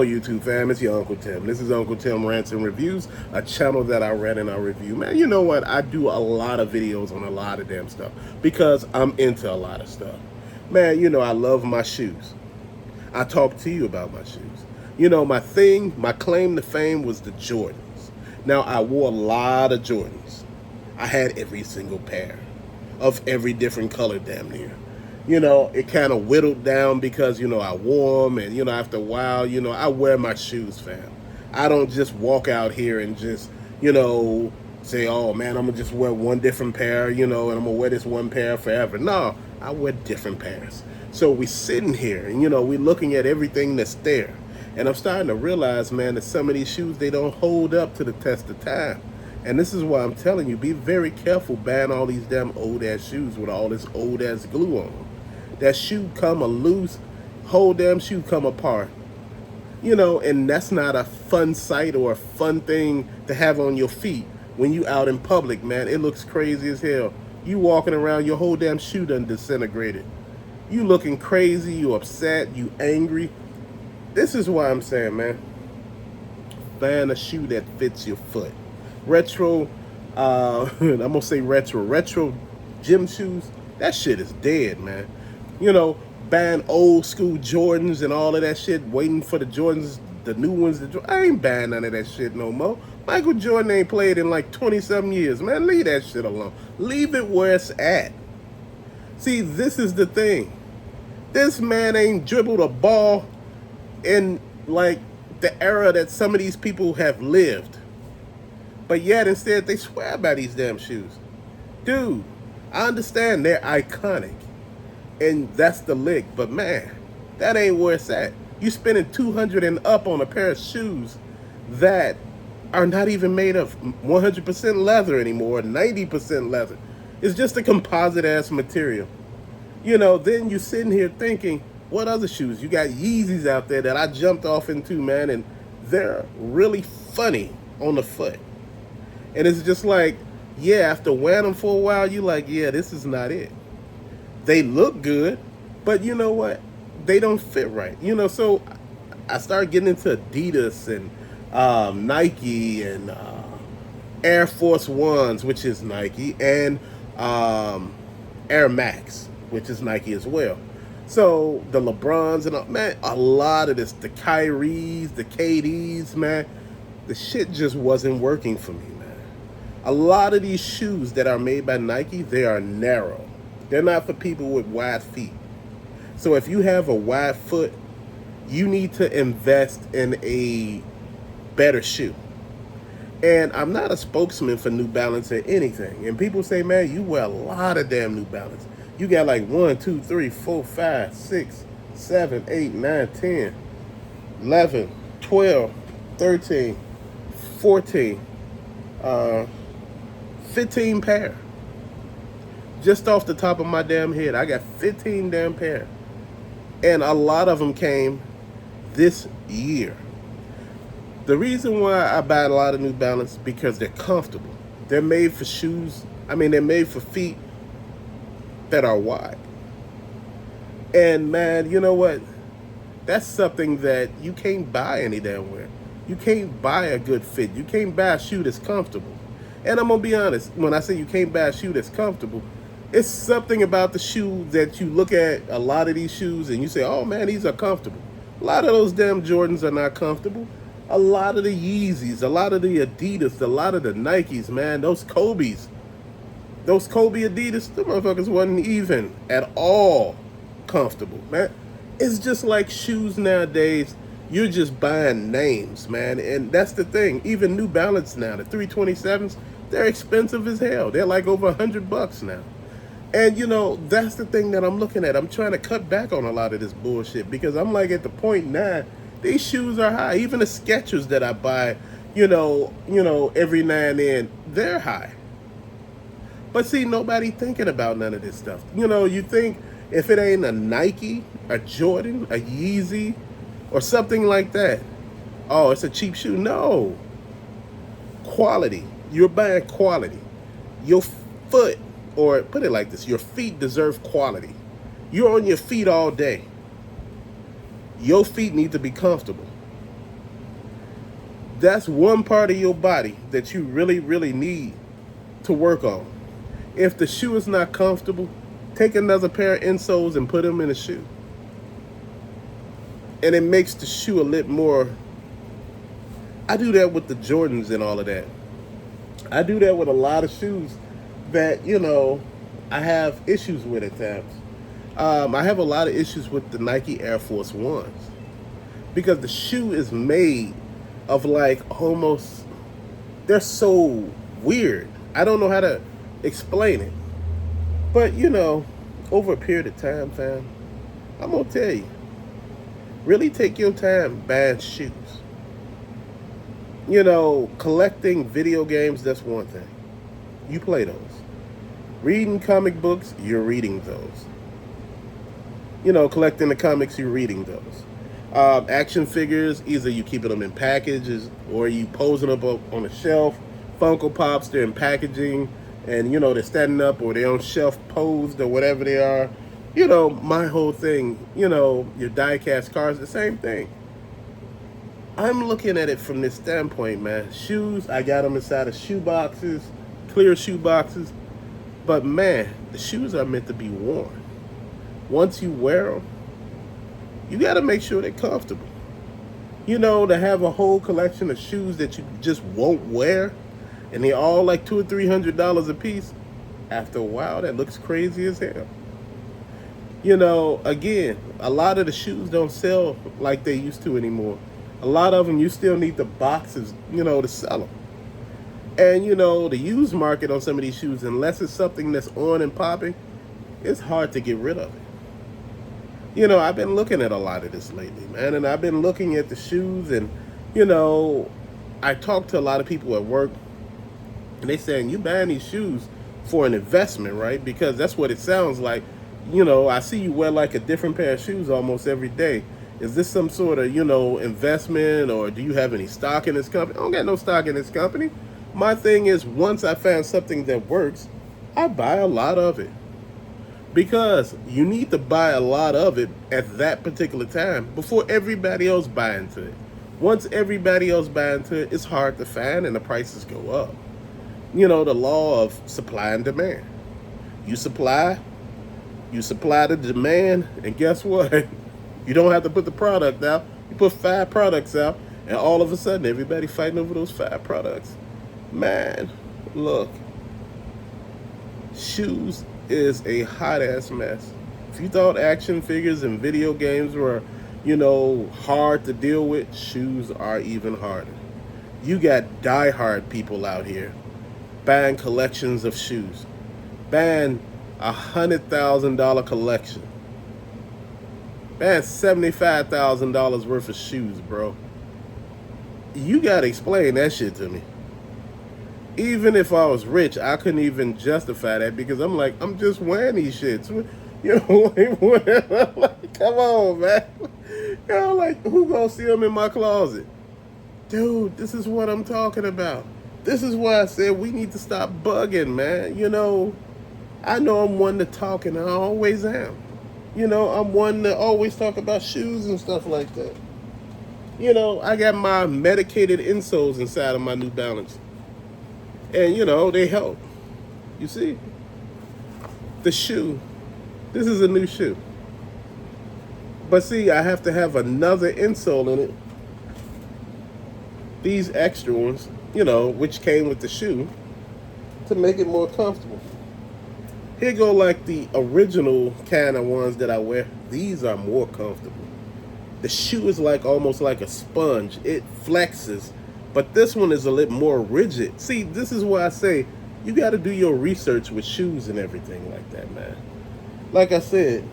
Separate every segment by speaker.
Speaker 1: YouTube fam, it's your Uncle Tim. This is Uncle Tim Rants and Reviews, a channel that I ran and I review. Man, you know what? I do a lot of videos on a lot of damn stuff because I'm into a lot of stuff. Man, I love my shoes. I talk to you about my shoes. My claim to fame was the Jordans. Now, I wore a lot of Jordans. I had every single pair of every different color damn near. It kind of whittled down because, I wore them and, after a while, I wear my shoes, fam. I don't just walk out here and just, say, oh, man, I'm going to just wear one different pair, and I'm going to wear this one pair forever. No, I wear different pairs. So we sitting here and, we looking at everything that's there. And I'm starting to realize, man, that some of these shoes, they don't hold up to the test of time. And this is why I'm telling you, be very careful buying all these damn old-ass shoes with all this old-ass glue on them. That shoe come a loose, whole damn shoe come apart. And that's not a fun sight or a fun thing to have on your feet when you out in public, man. It looks crazy as hell. You walking around, your whole damn shoe done disintegrated. You looking crazy, you upset, you angry. This is why I'm saying, man, find a shoe that fits your foot. Retro, I'm gonna say retro gym shoes, that shit is dead, man. Buying old school Jordans and all of that shit, waiting for the Jordans, the new ones. I ain't buying none of that shit no more. Michael Jordan ain't played in like 20-something years, man. Leave that shit alone. Leave it where it's at. See, this is the thing. This man ain't dribbled a ball in like the era that some of these people have lived. But yet instead they swear by these damn shoes. Dude, I understand they're iconic. And that's the lick, but man, that ain't where it's at. You spending 200 and up on a pair of shoes that are not even made of 100% leather anymore, 90% leather. It's just a composite ass material. Then you sitting here thinking, what other shoes? You got Yeezys out there that I jumped off into, man, and they're really funny on the foot. And it's just like, yeah, after wearing them for a while, you're like, yeah, this is not it. They look good, but you know what? They don't fit right. So I started getting into Adidas and Nike and Air Force Ones, which is Nike, and Air Max, which is Nike as well. So the LeBrons and man, a lot of this, the Kyries, the KDs, man, the shit just wasn't working for me, man. A lot of these shoes that are made by Nike, they are narrow. They're not for people with wide feet. So if you have a wide foot, you need to invest in a better shoe. And I'm not a spokesman for New Balance or anything. And people say, man, you wear a lot of damn New Balance. You got like 1, 2, 3, 4, 5, 6, 7, 8, 9, 10, 11, 12, 13, 14, 15 pair. Just off the top of my damn head, I got 15 damn pair. And a lot of them came this year. The reason why I buy a lot of New Balance, because they're comfortable. They're made for shoes. They're made for feet that are wide. And man, you know what? That's something that you can't buy any damn where. You can't buy a good fit. You can't buy a shoe that's comfortable. And I'm gonna be honest, when I say you can't buy a shoe that's comfortable, it's something about the shoe that you look at a lot of these shoes and you say, oh man, these are comfortable. A lot of those damn Jordans are not comfortable. A lot of the Yeezys, a lot of the Adidas, a lot of the Nikes, man, those Kobe Adidas, the motherfuckers wasn't even at all comfortable, man. It's just like shoes nowadays, you're just buying names, man. And that's the thing. Even New Balance now, the 327s, they're expensive as hell. They're like over $100 now. And that's the thing that I'm looking at. I'm trying to cut back on a lot of this bullshit because I'm like at the point now, these shoes are high. Even the Skechers that I buy, every now and then, they're high. But see, nobody thinking about none of this stuff. You think if it ain't a Nike, a Jordan, a Yeezy, or something like that, oh, it's a cheap shoe. No. Quality. You're buying quality. Your foot, or put it like this, your feet deserve quality. You're on your feet all day. Your feet need to be comfortable. That's one part of your body that you really, really need to work on. If the shoe is not comfortable, take another pair of insoles and put them in the shoe. And it makes the shoe a little more. I do that with the Jordans and all of that. I do that with a lot of shoes that, I have issues with at times. I have a lot of issues with the Nike Air Force Ones because the shoe is made of like almost, they're so weird. I don't know how to explain it. But, over a period of time, fam, I'm going to tell you, really take your time buying shoes. Collecting video games, that's one thing. You play those. Reading comic books, you're reading those. Collecting the comics, you're reading those. Action figures, either you keeping them in packages or you posing them up on a shelf. Funko Pops, they're in packaging and, they're standing up or they're on shelf posed or whatever they are. My whole thing, your die-cast cars, the same thing. I'm looking at it from this standpoint, man. Shoes, I got them inside of shoe boxes, clear shoe boxes. But, man, the shoes are meant to be worn. Once you wear them, you got to make sure they're comfortable. To have a whole collection of shoes that you just won't wear, and they're all like $200 or $300 a piece, after a while, that looks crazy as hell. Again, a lot of the shoes don't sell like they used to anymore. A lot of them, you still need the boxes, to sell them. And, the used market on some of these shoes, unless it's something that's on and popping, it's hard to get rid of it. I've been looking at a lot of this lately, man, and I've been looking at the shoes, and, I talk to a lot of people at work, and they saying, you buying these shoes for an investment, right? Because that's what it sounds like. I see you wear like a different pair of shoes almost every day. Is this some sort of, investment, or do you have any stock in this company? I don't got no stock in this company. My thing is, once I find something that works, I buy a lot of it. Because you need to buy a lot of it at that particular time before everybody else buy into it. Once everybody else buy into it, it's hard to find and the prices go up. The law of supply and demand. You supply the demand, and guess what? You don't have to put the product out. You put 5 products out, and all of a sudden, everybody fighting over those 5 products. Man, look. Shoes is a hot-ass mess. If you thought action figures and video games were, hard to deal with, shoes are even harder. You got die-hard people out here buying collections of shoes. Buying $100,000 collection. Man, $75,000 worth of shoes, bro. You gotta explain that shit to me. Even if I was rich, I couldn't even justify that because I'm like, I'm just wearing these shits. Like, come on, man. Like, who gonna see them in my closet? Dude, this is what I'm talking about. This is why I said we need to stop bugging, man. I know I'm one to talk, and I always am. I'm one to always talk about shoes and stuff like that. I got my medicated insoles inside of my New Balance. And, they help. You see? The shoe. This is a new shoe. But see, I have to have another insole in it. These extra ones, which came with the shoe, to make it more comfortable. Here go like the original kind of ones that I wear. These are more comfortable. The shoe is like almost like a sponge. It flexes, but this one is a little more rigid. See, this is why I say you got to do your research with shoes and everything like that, man. Like I said,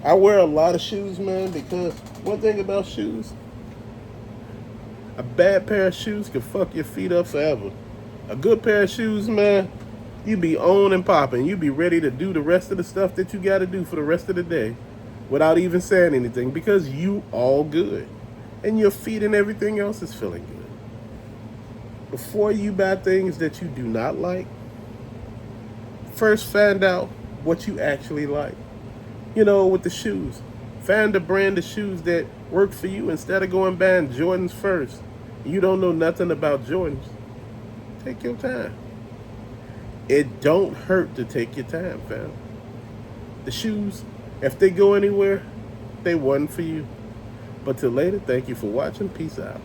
Speaker 1: I wear a lot of shoes, man, because one thing about shoes, a bad pair of shoes can fuck your feet up forever. A good pair of shoes, man, you be on and popping. You be ready to do the rest of the stuff that you got to do for the rest of the day without even saying anything because you all good. And your feet and everything else is feeling good. Before you buy things that you do not like, first find out what you actually like. With the shoes. Find a brand of shoes that work for you instead of going buying Jordans first. You don't know nothing about Jordans. Take your time. It don't hurt to take your time, fam. The shoes, if they go anywhere, they wasn't for you. But till later, thank you for watching. Peace out.